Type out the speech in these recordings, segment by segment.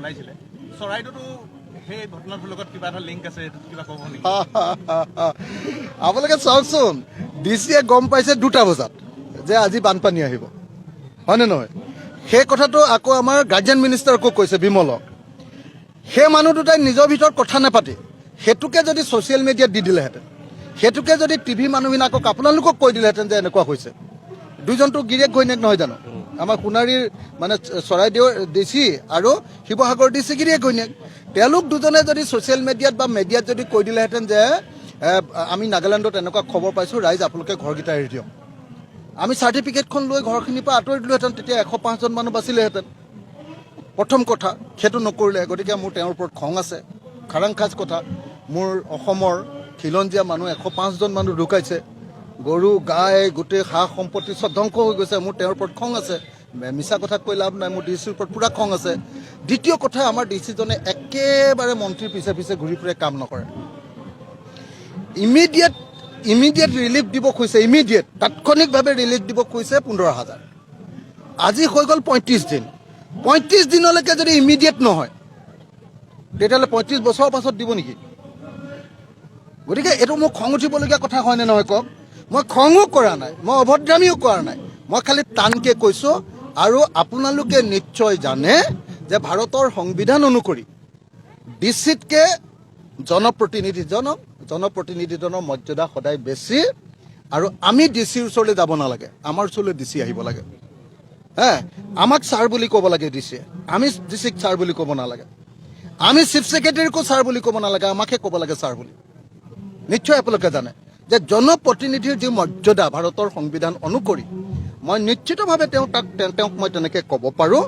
ওলাইছিলে চৰাইদেউতো সেই ঘটনাটোৰ লগত কিবা এটা লিংক আছে কিবা ক'ব নেকি আপোনালোকে চাওকচোন ডিচিয়ে গম পাইছে 2টা বজাত যে আজি বানপানী আহিব হয়নে নহয় সেই কথাটো আকৌ আমাৰ গাৰ্জেন মিনিষ্টাৰকো কৈছে বিমলক সেই মানুহ দুটাই নিজৰ ভিতৰত কথা নাপাতি সেইটোকে যদি ছ'চিয়েল মিডিয়াত দি দিলেহেঁতেন সেইটোকে যদি টিভি মানুহবিলাকক আপোনালোকক কৈ দিলেহেঁতেন যে এনেকুৱা হৈছে দুইজনটো গিৰিয়েক ঘৈণীয়েক নহয় জানো আমাৰ সোণাৰীৰ মানে চৰাইদেউৰ ডিচি আৰু শিৱসাগৰ ডিচি গিৰিয়েক ঘৈণীয়েক তেওঁলোক দুজনে যদি ছ'চিয়েল মিডিয়াত বা মিডিয়াত যদি কৈ দিলেহেঁতেন যে আমি নাগালেণ্ডত এনেকুৱা খবৰ পাইছোঁ ৰাইজ আপোনালোকে ঘৰকেইটা এৰি দিয়ক আমি চাৰ্টিফিকেটখন লৈ ঘৰখিনিৰ পৰা আঁতৰি দিলোহেঁতেন তেতিয়া 105জন মানুহ বাচিলেহেঁতেন প্ৰথম কথা সেইটো নকৰিলে গতিকে মোৰ তেওঁৰ ওপৰত খং আছে খাৰাংখাজ কথা মোৰ অসমৰ খিলঞ্জীয়া মানুহ 105জন মানুহ ঢুকাইছে গৰু গাই গোটেই সা সম্পত্তি চব ধ্বংস হৈ গৈছে মোৰ তেওঁৰ ওপৰত খং আছে মিছা কথা কৈ লাভ নাই মোৰ ডিচিৰ ওপৰত পূৰা খং আছে দ্বিতীয় কথা আমাৰ ডিচিজনে একেবাৰে মন্ত্ৰীৰ পিছে পিছে ঘূৰি ফুৰে কাম নকৰে ইমিডিয়েট ৰিলিফ দিব খুজিছে ইমিডিয়েট তাৎক্ষণিকভাৱে ৰিলিফ দিব খুজিছে 15,000 আজি হৈ গ'ল 35 দিন 35 দিনলৈকে যদি ইমিডিয়েট নহয় তেতিয়াহ'লে 35 বছৰৰ পাছত দিব নেকি গতিকে এইটো মোৰ খং উঠিবলগীয়া কথা হয়নে নহয় কওক মই খঙো কৰা নাই মই অভদ্ৰামীও কৰা নাই মই খালি টানকৈ কৈছোঁ আৰু আপোনালোকে নিশ্চয় জানে যে ভাৰতৰ সংবিধান অনুসৰি ডিচিতকৈ জনপ্ৰতিনিধিজনৰ মৰ্যাদা সদায় বেছি আৰু আমি ডিচিৰ ওচৰলৈ যাব নালাগে আমাৰ ওচৰলৈ ডিচি আহিব লাগে আমাক ছাৰ বুলি ক'ব লাগে ডিচিয়ে আমি ডিচিক ছাৰ বুলি ক'ব নালাগে আমি চিফ ছেক্ৰেটাৰীকো ছাৰ বুলি ক'ব নালাগে আমাকে ক'ব লাগে ছাৰ বুলি নিশ্চয় আপোনালোকে জানে যে জনপ্ৰতিনিধিৰ যি মৰ্যাদা ভাৰতৰ সংবিধান অনুসৰি মই নিশ্চিতভাৱে তেওঁক মই তেনেকৈ ক'ব পাৰোঁ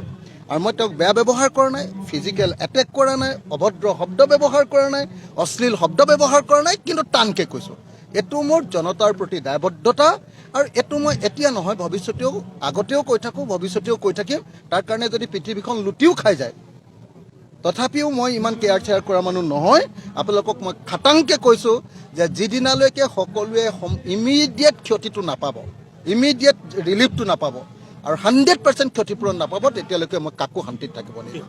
আৰু মই তেওঁক বেয়া ব্যৱহাৰ কৰা নাই ফিজিকেল এটেক কৰা নাই অভদ্ৰ শব্দ ব্যৱহাৰ কৰা নাই অশ্লীল শব্দ ব্যৱহাৰ কৰা নাই কিন্তু টানকৈ কৈছোঁ এইটো মোৰ জনতাৰ প্ৰতি দায়বদ্ধতা আৰু এইটো মই এতিয়া নহয় ভৱিষ্যতেও আগতেও কৈ থাকোঁ ভৱিষ্যতেও কৈ থাকিম তাৰ কাৰণে যদি পৃথিৱীখন লুটিও খাই যায় তথাপিও মই ইমান কেয়াৰ চেয়াৰ কৰা মানুহ নহয় আপোনালোকক মই খাটাংকৈ কৈছোঁ যে যিদিনালৈকে সকলোৱে ইমিডিয়েট ক্ষতিটো নাপাব ইমিডিয়েট ৰিলিফটো নাপাব আৰু 100% ক্ষতিপূৰণ নাপাব তেতিয়ালৈকে মই কাকো শান্তিত থাকিব নিদিওঁ